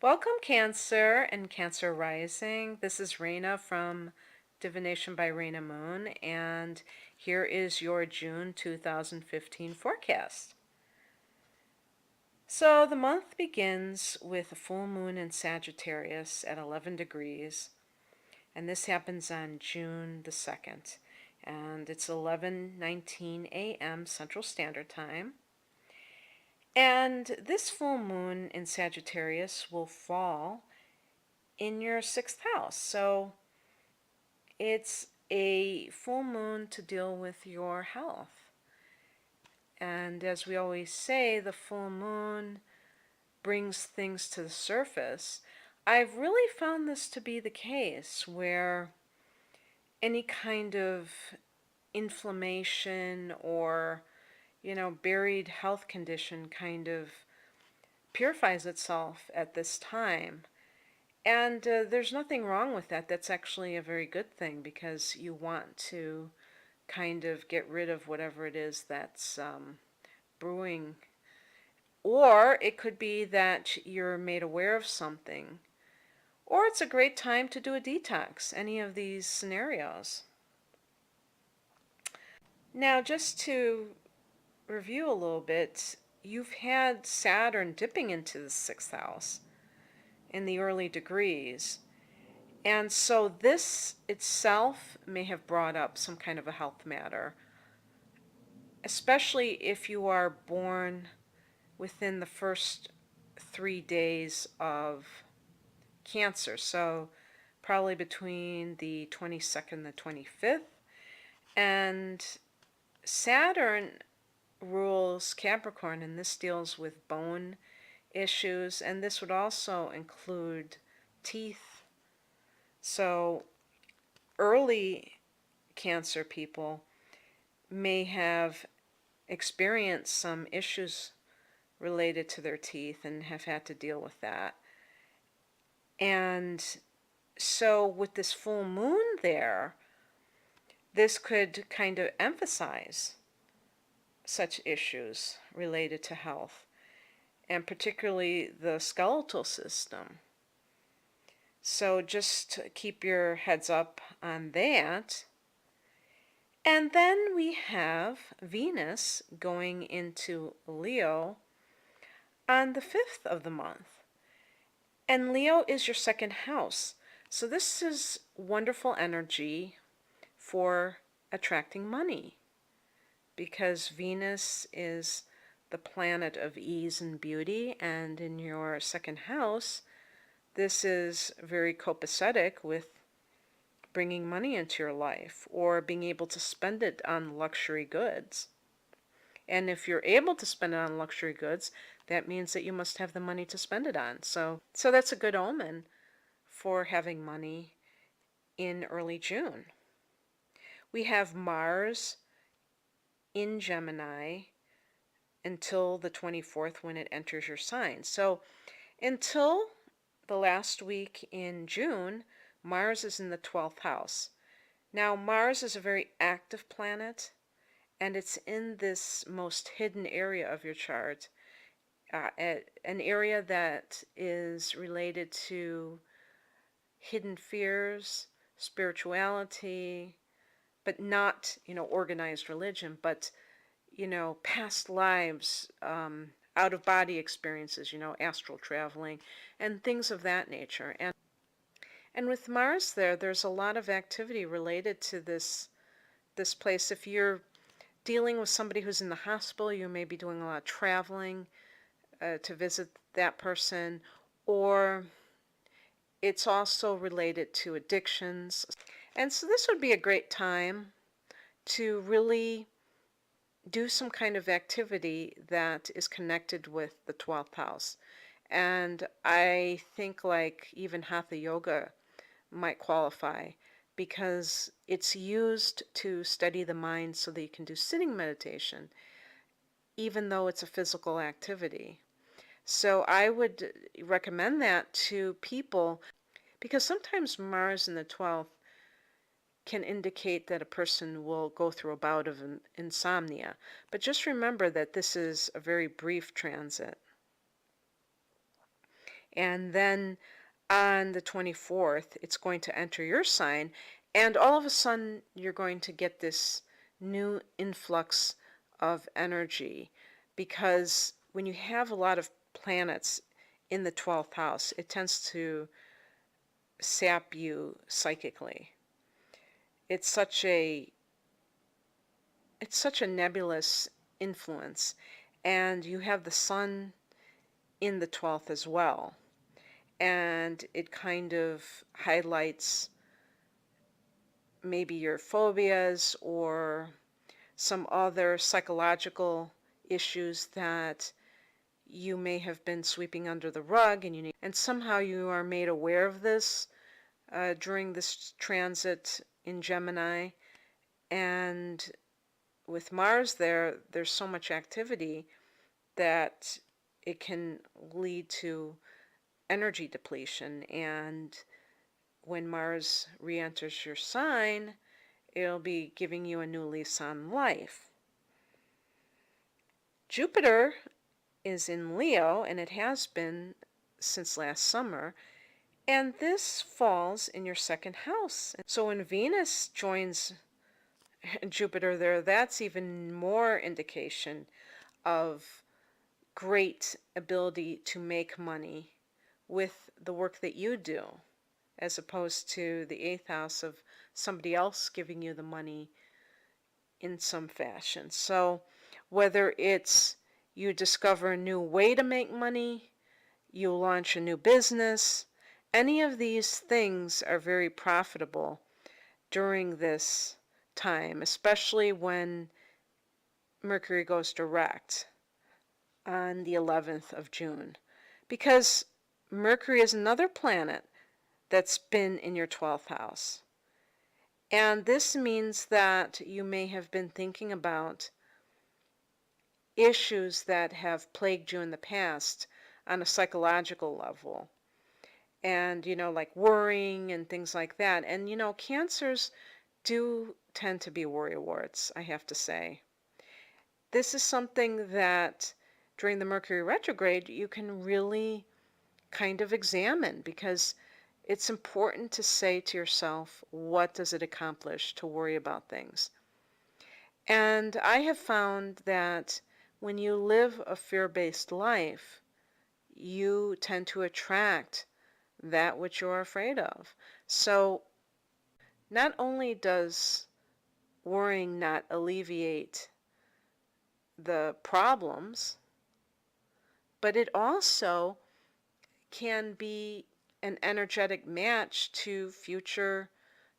Welcome, Cancer and Cancer Rising. This is Raina from Divination by Raina Moon, and here is your June 2015 forecast. So the month begins with a full moon in Sagittarius at 11 degrees, and this happens on June the 2nd, and it's 11:19 a.m. Central Standard Time. And this full moon in Sagittarius will fall in your sixth house. So it's a full moon to deal with your health. And as we always say, the full moon brings things to the surface. I've really found this to be the case where any kind of inflammation or, buried health condition kind of purifies itself at this time. And there's nothing wrong with that. That's actually a very good thing because you want to kind of get rid of whatever it is that's brewing. Or it could be that you're made aware of something. Or it's a great time to do a detox, any of these scenarios. Now, just to review a little bit, you've had Saturn dipping into the sixth house in the early degrees. And so this itself may have brought up some kind of a health matter, especially if you are born within the first 3 days of Cancer. So probably between the 22nd and the 25th. And Saturn rules Capricorn, and this deals with bone issues, and this would also include teeth. So early Cancer people may have experienced some issues related to their teeth and have had to deal with that. And so with this full moon there, this could kind of emphasize such issues related to health, and particularly the skeletal system. So just keep your heads up on that. And then we have Venus going into Leo on the 5th of the month. And Leo is your second house. So this is wonderful energy for attracting money because Venus is the planet of ease and beauty, and in your second house, this is very copacetic with bringing money into your life or being able to spend it on luxury goods. And if you're able to spend it on luxury goods, that means that you must have the money to spend it on. So that's a good omen for having money in early June. We have Mars in Gemini until the 24th when it enters your sign. So until the last week in June, Mars is in the 12th house. Now, Mars is a very active planet, and it's in this most hidden area of your chart, an area that is related to hidden fears, spirituality, but not, organized religion, but, past lives, out-of-body experiences, astral traveling, and things of that nature. And with Mars there's a lot of activity related to this place. If you're dealing with somebody who's in the hospital, you may be doing a lot of traveling to visit that person, or it's also related to addictions. And so this would be a great time to really do some kind of activity that is connected with the 12th house. And I think like even Hatha Yoga might qualify because it's used to steady the mind so that you can do sitting meditation, even though it's a physical activity. So I would recommend that to people because sometimes Mars in the 12th can indicate that a person will go through a bout of insomnia. But just remember that this is a very brief transit. And then on the 24th, it's going to enter your sign, and all of a sudden, you're going to get this new influx of energy, because when you have a lot of planets in the 12th house, it tends to sap you psychically. It's such a it's such a nebulous influence, and you have the sun in the 12th as well, and it kind of highlights maybe your phobias or some other psychological issues that you may have been sweeping under the rug, and somehow you are made aware of this during this transit in Gemini. And with Mars there's so much activity that it can lead to energy depletion. And when Mars re-enters your sign, it'll be giving you a new lease on life. Jupiter is in Leo, and it has been since last summer, and this falls in your second house. So when Venus joins Jupiter there, that's even more indication of great ability to make money with the work that you do, as opposed to the 8th house of somebody else giving you the money in some fashion. So whether it's you discover a new way to make money, you launch a new business, any of these things are very profitable during this time, especially when Mercury goes direct on the 11th of June, because Mercury is another planet that's been in your 12th house. And this means that you may have been thinking about issues that have plagued you in the past on a psychological level. And, like worrying and things like that. And, cancers do tend to be worrywarts, I have to say. This is something that during the Mercury retrograde you can really kind of examine, because it's important to say to yourself, what does it accomplish to worry about things? And I have found that when you live a fear-based life, you tend to attract that which you're afraid of. So not only does worrying not alleviate the problems, but it also can be an energetic match to future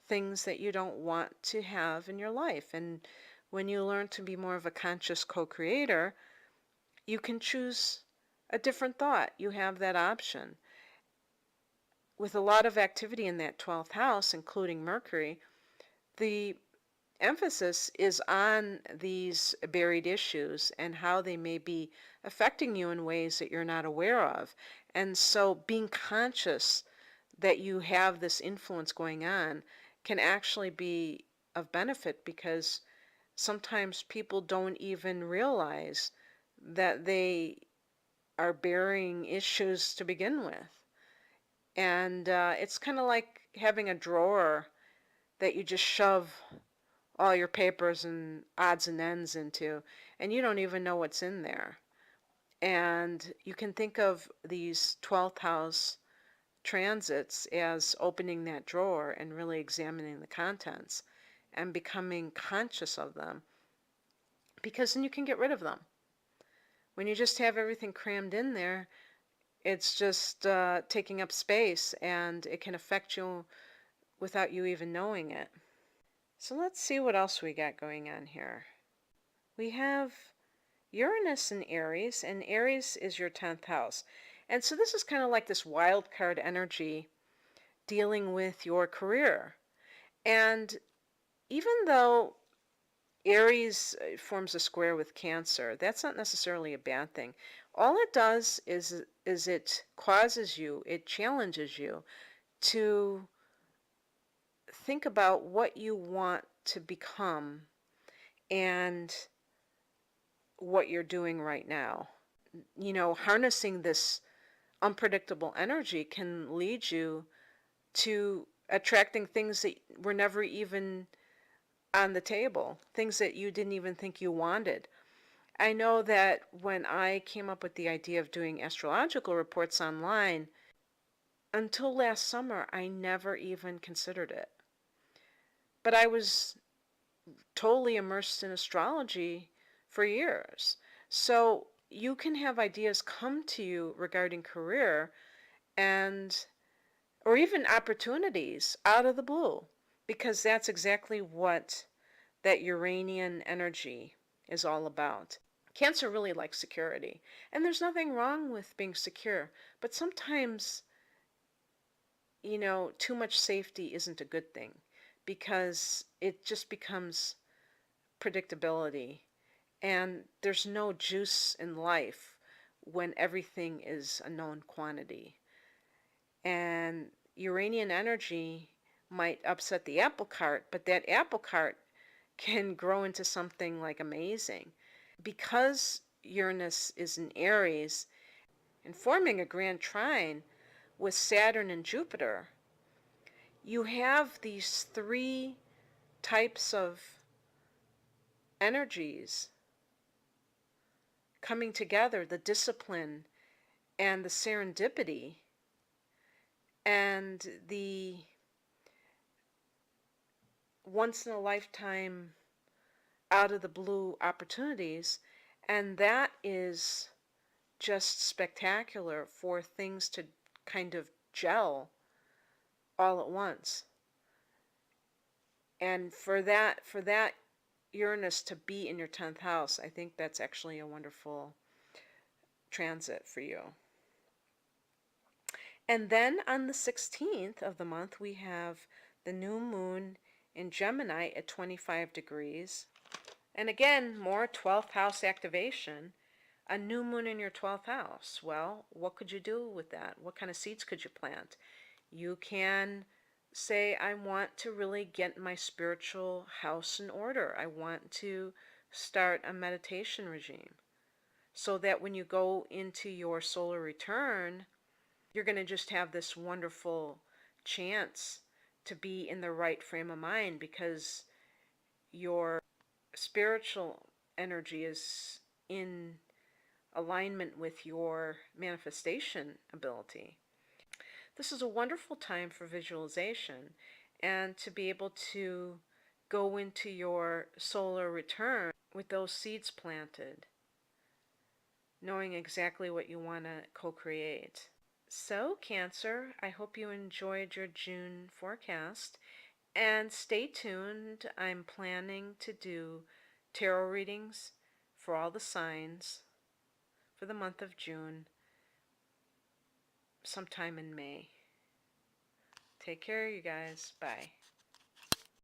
things that you don't want to have in your life. And when you learn to be more of a conscious co-creator, you can choose a different thought. You have that option. With a lot of activity in that 12th house, including Mercury, the emphasis is on these buried issues and how they may be affecting you in ways that you're not aware of. And so being conscious that you have this influence going on can actually be of benefit, because sometimes people don't even realize that they are burying issues to begin with. And it's kind of like having a drawer that you just shove all your papers and odds and ends into, and you don't even know what's in there. And you can think of these 12th house transits as opening that drawer and really examining the contents and becoming conscious of them, because then you can get rid of them. When you just have everything crammed in there, it's just taking up space, and it can affect you without you even knowing it. So let's see what else we got going on here. We have Uranus in Aries, and Aries is your 10th house. And so this is kind of like this wild card energy dealing with your career. And even though Aries forms a square with Cancer, that's not necessarily a bad thing. All it does is it causes you, it challenges you to think about what you want to become and what you're doing right now. Harnessing this unpredictable energy can lead you to attracting things that were never even on the table, things that you didn't even think you wanted. I know that when I came up with the idea of doing astrological reports online, until last summer, I never even considered it. But I was totally immersed in astrology for years. So you can have ideas come to you regarding career and or even opportunities out of the blue, because that's exactly what that Uranian energy is all about. Cancer really likes security, and there's nothing wrong with being secure, but sometimes, too much safety isn't a good thing because it just becomes predictability, and there's no juice in life when everything is a known quantity. And Uranian energy might upset the apple cart, but that apple cart can grow into something like amazing. Because Uranus is in Aries and forming a grand trine with Saturn and Jupiter, you have these three types of energies coming together, the discipline and the serendipity and the once in a lifetime, out of the blue opportunities, and that is just spectacular for things to kind of gel all at once. And for that Uranus to be in your 10th house, I think that's actually a wonderful transit for you. And then on the 16th of the month, we have the new moon in Gemini at 25 degrees. And again, more 12th house activation. A new moon in your 12th house. Well, what could you do with that? What kind of seeds could you plant? You can say, I want to really get my spiritual house in order. I want to start a meditation regime so that when you go into your solar return, you're going to just have this wonderful chance to be in the right frame of mind because your spiritual energy is in alignment with your manifestation ability. This is a wonderful time for visualization and to be able to go into your solar return with those seeds planted, knowing exactly what you want to co-create. So, Cancer, I hope you enjoyed your June forecast, and stay tuned. I'm planning to do tarot readings for all the signs for the month of June, sometime in May. Take care, you guys. Bye.